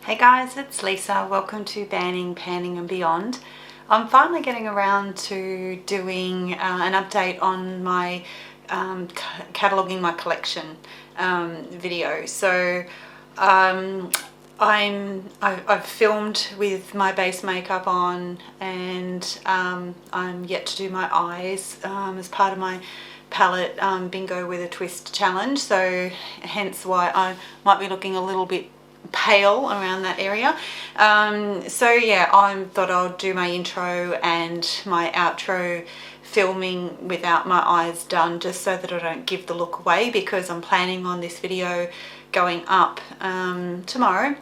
Hey guys, it's Lisa. Welcome to Banning, Panning and Beyond. I'm finally getting around to doing an update on my cataloguing my collection video. So I've filmed with my base makeup on, and I'm yet to do my eyes as part of my palette bingo with a twist challenge, so hence why I might be looking a little bit pale around that area. So yeah, I thought I'll do my intro and my outro filming without my eyes done, just so that I don't give the look away, because I'm planning on this video going up tomorrow.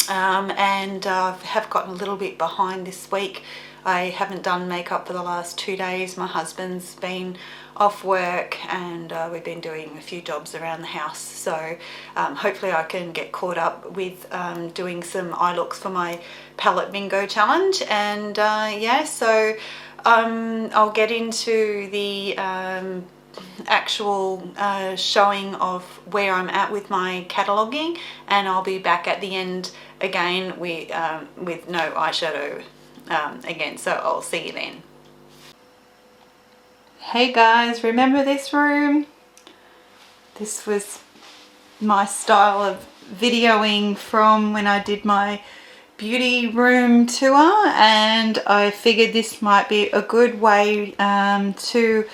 And I have gotten a little bit behind this week. I haven't done makeup for the last 2 days. My husband's been off work, and we've been doing a few jobs around the house, so hopefully I can get caught up with doing some eye looks for my palette bingo challenge. And yeah, so I'll get into the actual showing of where I'm at with my cataloguing, and I'll be back at the end again with no eyeshadow again, so I'll see you then. Hey guys, remember this room? This was my style of videoing from when I did my beauty room tour, and I figured this might be a good way to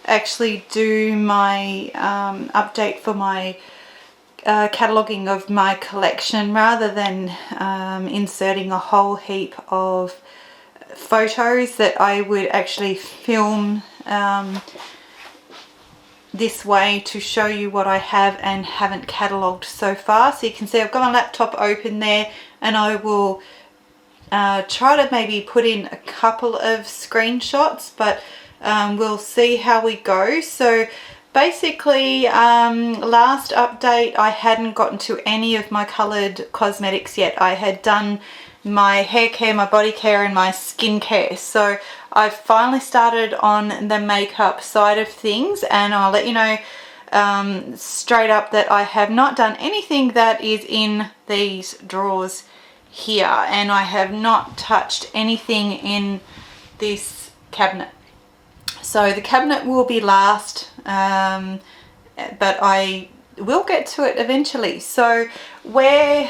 actually do my update for my cataloguing of my collection, rather than inserting a whole heap of photos that I would actually film this way to show you what I have and haven't catalogued so far. So you can see I've got my laptop open there, and I will try to maybe put in a couple of screenshots, but we'll see how we go. So basically, last update I hadn't gotten to any of my coloured cosmetics yet. I had done my hair care, my body care and my skin care. So I've finally started on the makeup side of things, and I'll let you know straight up that I have not done anything that is in these drawers here, and I have not touched anything in this cabinet. So the cabinet will be last, but I will get to it eventually. So where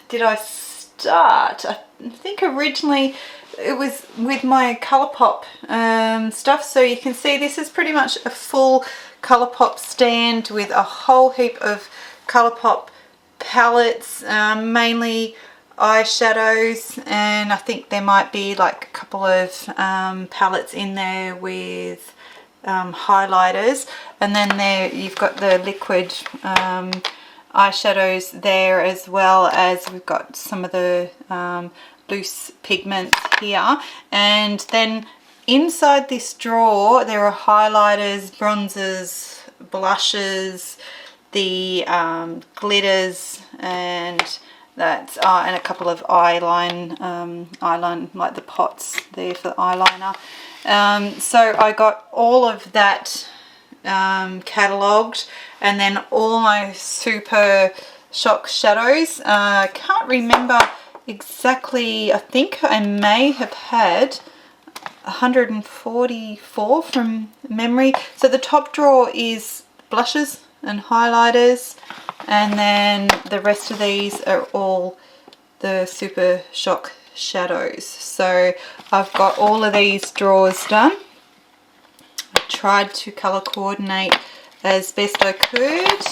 did I start? I think originally it was with my Colourpop stuff. So you can see this is pretty much a full Colourpop stand with a whole heap of Colourpop palettes, mainly eyeshadows, and I think there might be like a couple of palettes in there with highlighters, and then there you've got the liquid eyeshadows there, as well as we've got some of the loose pigments here. And then inside this drawer there are highlighters, bronzers, blushes, the glitters, and that's and a couple of eyeliner, like the pots there for the eyeliner. So I got all of that catalogued, and then all my Super Shock shadows. I can't remember exactly, I think I may have had 144 from memory. So the top drawer is blushes and highlighters, and then the rest of these are all the Super Shock shadows. So I've got all of these drawers done. I tried to colour coordinate as best I could,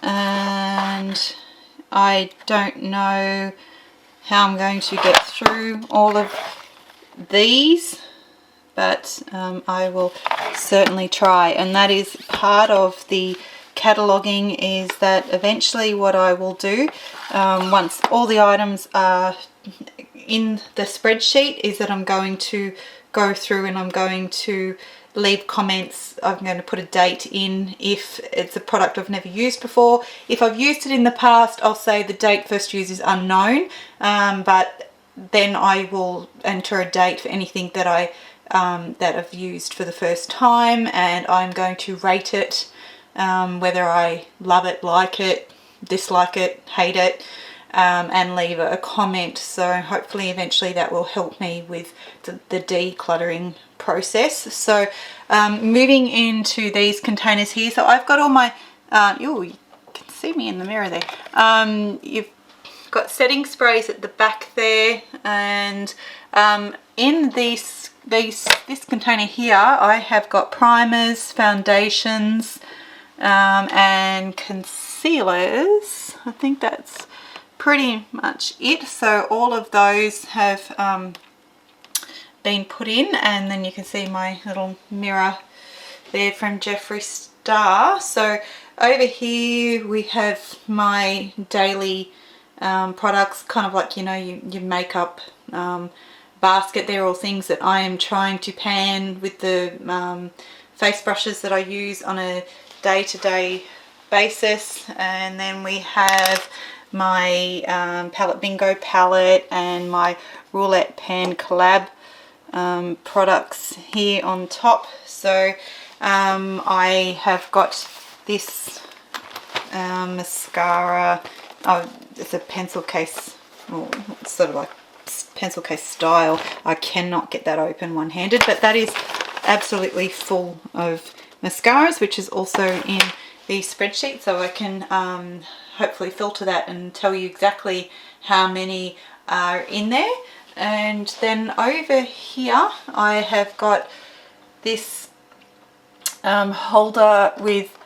and I don't know how I'm going to get through all of these, but I will certainly try. And that is part of the cataloguing, is that eventually what I will do once all the items are in the spreadsheet is that I'm going to go through and I'm going to leave comments. I'm going to put a date in if it's a product I've never used before. If I've used it in the past, I'll say the date first used is unknown, but then I will enter a date for anything that I've used for the first time, and I'm going to rate it, whether I love it, like it, dislike it, hate it, and leave a comment. So hopefully eventually that will help me with the decluttering process. So moving into these containers here. So I've got all my, you can see me in the mirror there. You've got setting sprays at the back there, and in this container here I have got primers, foundations, and concealers. I think that's pretty much it. So all of those have been put in, and then you can see my little mirror there from Jeffree Star. So over here we have my daily products, kind of like, you know, your makeup basket. They're all things that I am trying to pan with the face brushes that I use on a day-to-day basis. And then we have my Palette Bingo palette and my Roulette Pan collab products here on top. So I have got this mascara. It's a pencil case, or it's sort of like pencil case style. I cannot get that open one-handed, but that is absolutely full of mascaras, which is also in the spreadsheet, so I can hopefully filter that and tell you exactly how many are in there. And then over here I have got this holder with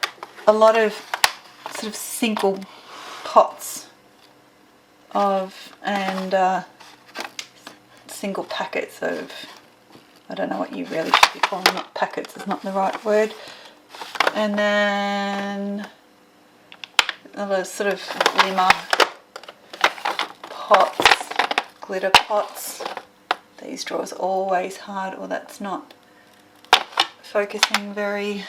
a lot of sort of single pots of, and single packets of, I don't know what you really should be calling it, packets is not the right word. And then other sort of glimmer pots, glitter pots. These drawers are always hard, or that's not focusing very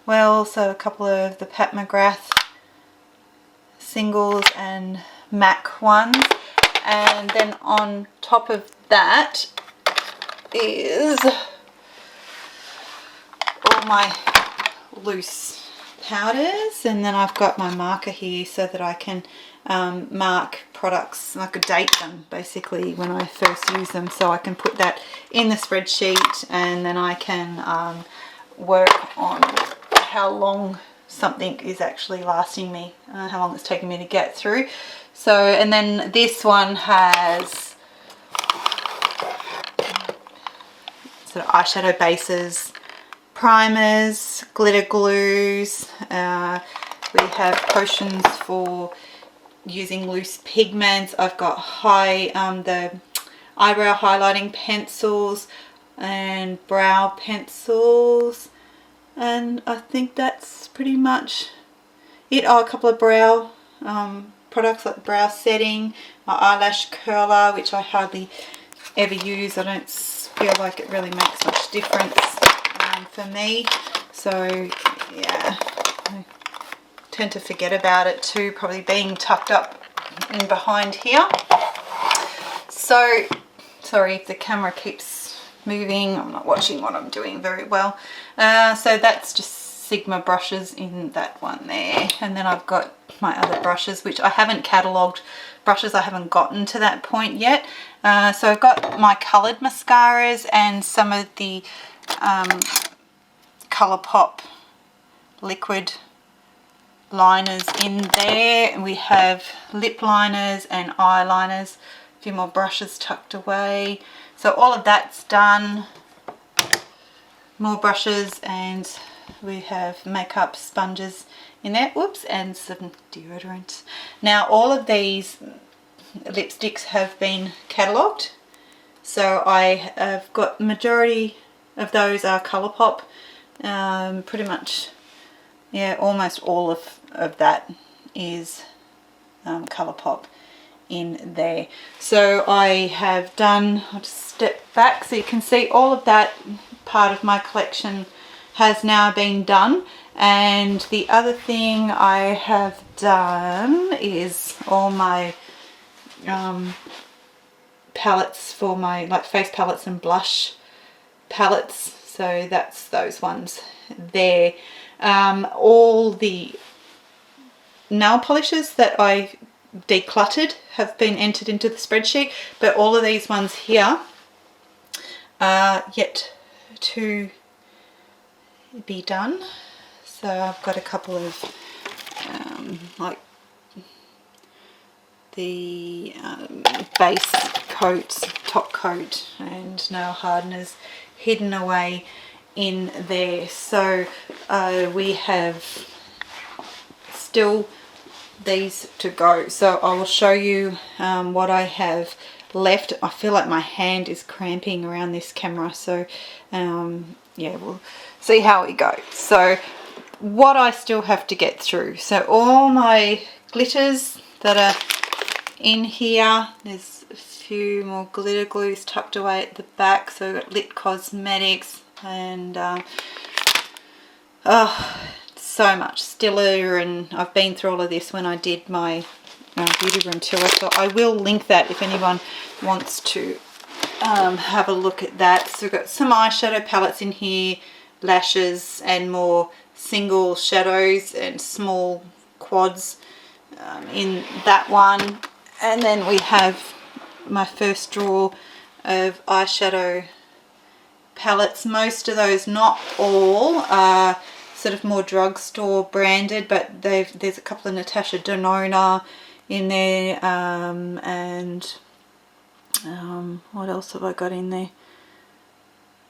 well. So a couple of the Pat McGrath singles and MAC ones. And then on top of that is all my loose powders, and then I've got my marker here so that I can mark products, I could date them basically when I first use them, so I can put that in the spreadsheet, and then I can work on how long something is actually lasting me, how long it's taking me to get through. So, and then this one has sort of eyeshadow bases, primers, glitter glues. We have potions for using loose pigments. I've got the eyebrow highlighting pencils and brow pencils, and I think that's pretty much it. Oh, a couple of brow products like brow setting, my eyelash curler, which I hardly ever use. I don't feel like it really makes much difference for me, so yeah, I tend to forget about it too, probably being tucked up in behind here. So sorry if the camera keeps moving, I'm not watching what I'm doing very well. So that's just Sigma brushes in that one there, and then I've got my other brushes which I haven't catalogued. Brushes I haven't gotten to that point yet. So I've got my coloured mascaras and some of the Colourpop liquid liners in there, and we have lip liners and eyeliners, a few more brushes tucked away. So all of that's done. More brushes, and we have makeup sponges in there, whoops, and some deodorant. Now all of these lipsticks have been catalogued, so I have got majority of those are Colourpop. Pretty much, yeah, almost all of that is Colourpop in there. So I have done, I'll just step back so you can see all of that part of my collection has now been done. And the other thing I have done is all my palettes for my face palettes and blush palettes. So that's those ones there. All the nail polishes that I decluttered have been entered into the spreadsheet, but all of these ones here are yet to be done. So I've got a couple of like the base coats, top coat and nail hardeners hidden away in there. So we have still these to go. So I will show you what I have left. I feel like my hand is cramping around this camera, so yeah, we'll see how it goes. So what I still have to get through, so all my glitters that are in here, there's a few more glitter glues tucked away at the back. So I've got Lit Cosmetics and so much Stiller, and I've been through all of this when I did my beauty room tour, so I will link that if anyone wants to have a look at that. So we've got some eyeshadow palettes in here, lashes and more single shadows and small quads in that one. And then we have my first drawer of eyeshadow palettes. Most of those, not all, are sort of more drugstore branded, but there's a couple of Natasha Denona in there, and what else have I got in there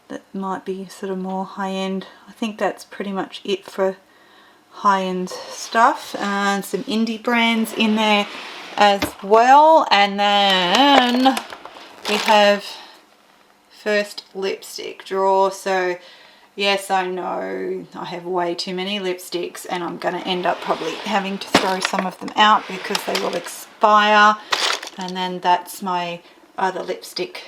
that might be sort of more high-end. I think that's pretty much it for high-end stuff, and some indie brands in there as well. And then we have first lipstick drawer. So yes, I know I have way too many lipsticks, and I'm going to end up probably having to throw some of them out because they will expire. And then that's my other lipstick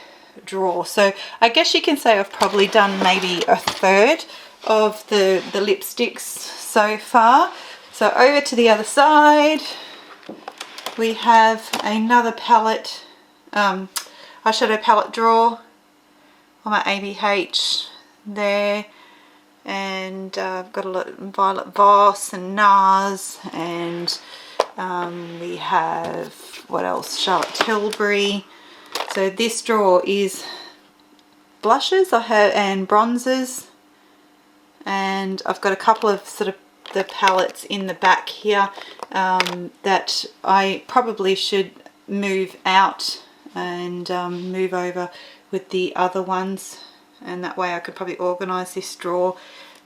drawer. So I guess you can say I've probably done maybe a third of the lipsticks so far. So over to the other side, we have another palette, eyeshadow palette drawer on my ABH there, and I've got a lot of Violet Voss and NARS, and we have, what else, Charlotte Tilbury. So this drawer is blushes I have and bronzers, and I've got a couple of sort of the palettes in the back here that I probably should move out and move over with the other ones, and that way I could probably organise this drawer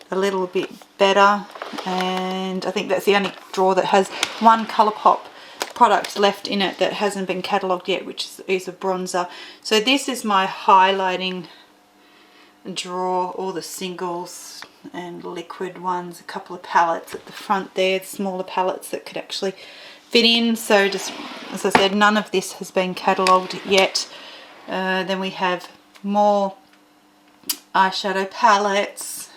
a little bit better. And I think that's the only drawer that has one Colourpop product left in it that hasn't been catalogued yet, which is a bronzer. So this is my highlighting drawer, all the singles and liquid ones, a couple of palettes at the front there, smaller palettes that could actually fit in. So just as I said, none of this has been catalogued yet. Then we have more eyeshadow palettes.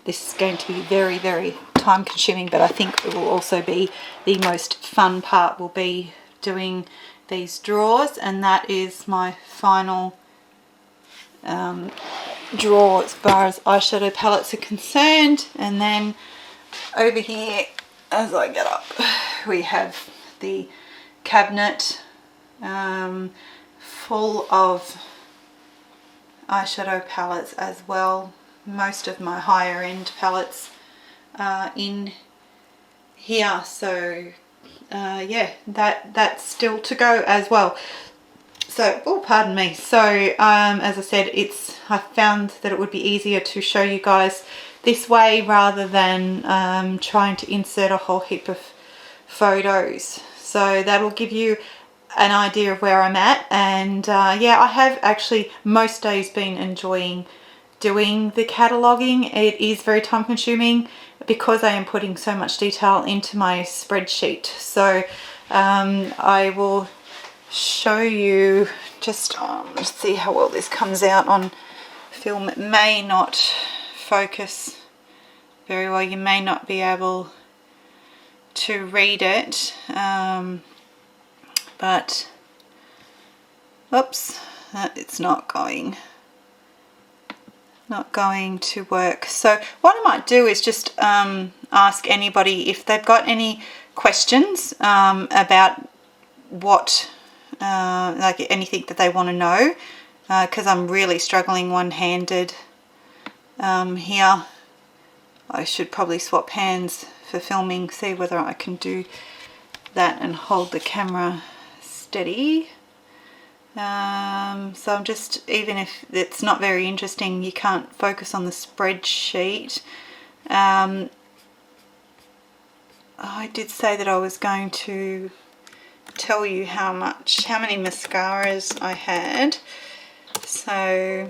This is going to be very, very time consuming, but I think it will also be the most fun part, will be doing these drawers. And that is my final drawer as far as eyeshadow palettes are concerned. And then over here, as I get up, we have the cabinet full of eyeshadow palettes as well. Most of my higher end palettes are in here, so yeah, that's still to go as well. So, oh, pardon me. So as I said, I found that it would be easier to show you guys this way rather than trying to insert a whole heap of photos. So that'll give you an idea of where I'm at. And yeah, I have actually most days been enjoying doing the cataloguing. It is very time consuming because I am putting so much detail into my spreadsheet. So I will show you just let's see how well this comes out on film. It may not focus very well, you may not be able to read it, but oops, it's not going to work. So what I might do is just ask anybody if they've got any questions about what, like anything that they want to know, because I'm really struggling one-handed here. I should probably swap hands for filming, see whether I can do that and hold the camera steady. So I'm just, even if it's not very interesting, you can't focus on the spreadsheet. I did say that I was going to tell you how many mascaras I had. So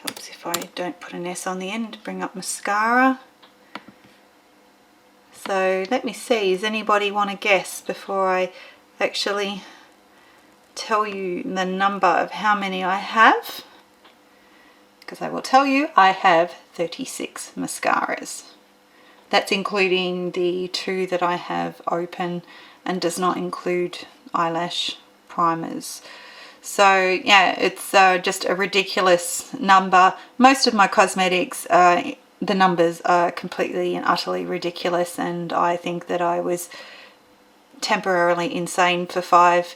helps if I don't put an S on the end to bring up mascara. So let me see, does anybody want to guess before I actually tell you the number of how many I have? Because I will tell you I have 36 mascaras. That's including the 2 that I have open and does not include eyelash primers. So yeah, it's just a ridiculous number. Most of my cosmetics, the numbers are completely and utterly ridiculous, and I think that I was temporarily insane for 5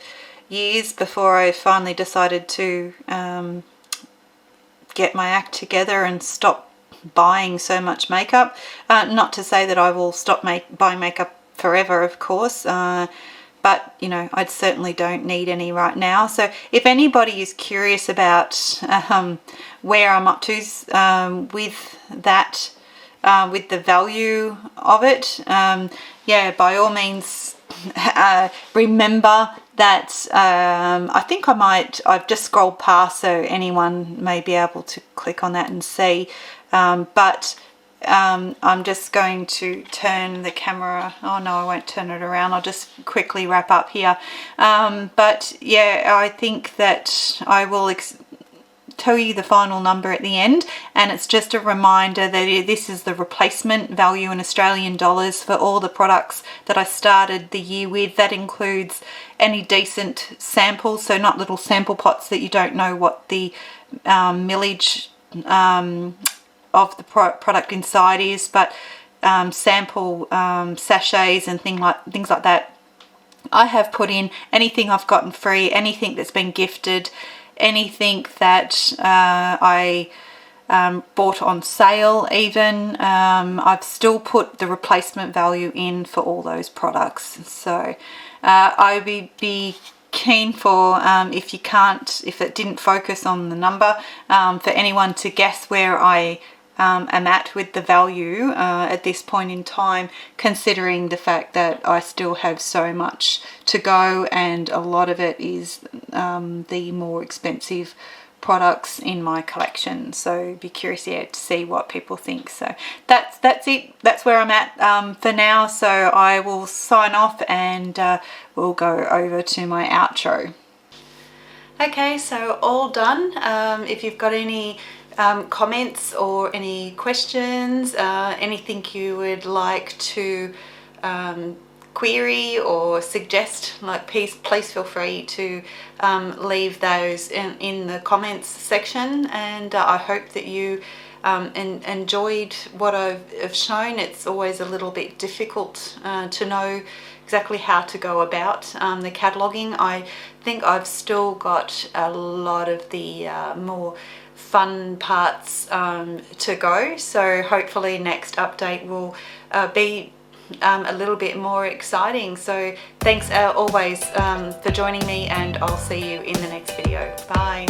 years before I finally decided to get my act together and stop buying so much makeup. Not to say that I will stop buying makeup forever, of course, but you know, I certainly don't need any right now. So if anybody is curious about where I'm up to with that, with the value of it, yeah, by all means, remember that I think I've just scrolled past, so anyone may be able to click on that and see, but I'm just going to turn the camera. Oh no, I won't turn it around. I'll just quickly wrap up here. But yeah, I think that I will tell you the final number at the end, and it's just a reminder that this is the replacement value in Australian dollars for all the products that I started the year with. That includes any decent samples, so not little sample pots that you don't know what the millage of the product inside is, but sample sachets and things like that. I have put in anything I've gotten free, anything that's been gifted, anything that I bought on sale even. I've still put the replacement value in for all those products. So I would be keen for, if it didn't focus on the number, for anyone to guess where I am at with the value at this point in time, considering the fact that I still have so much to go, and a lot of it is the more expensive products in my collection. So be curious to see what people think. So that's it. That's where I'm at for now. So I will sign off and we'll go over to my outro. Okay, so all done. If you've got any comments or any questions, anything you would like to query or suggest, like please feel free to leave those in the comments section, and I hope that you enjoyed what I've shown. It's always a little bit difficult to know exactly how to go about the cataloguing. I think I've still got a lot of the more fun parts to go, so hopefully next update will be a little bit more exciting. So thanks always for joining me, and I'll see you in the next video. Bye.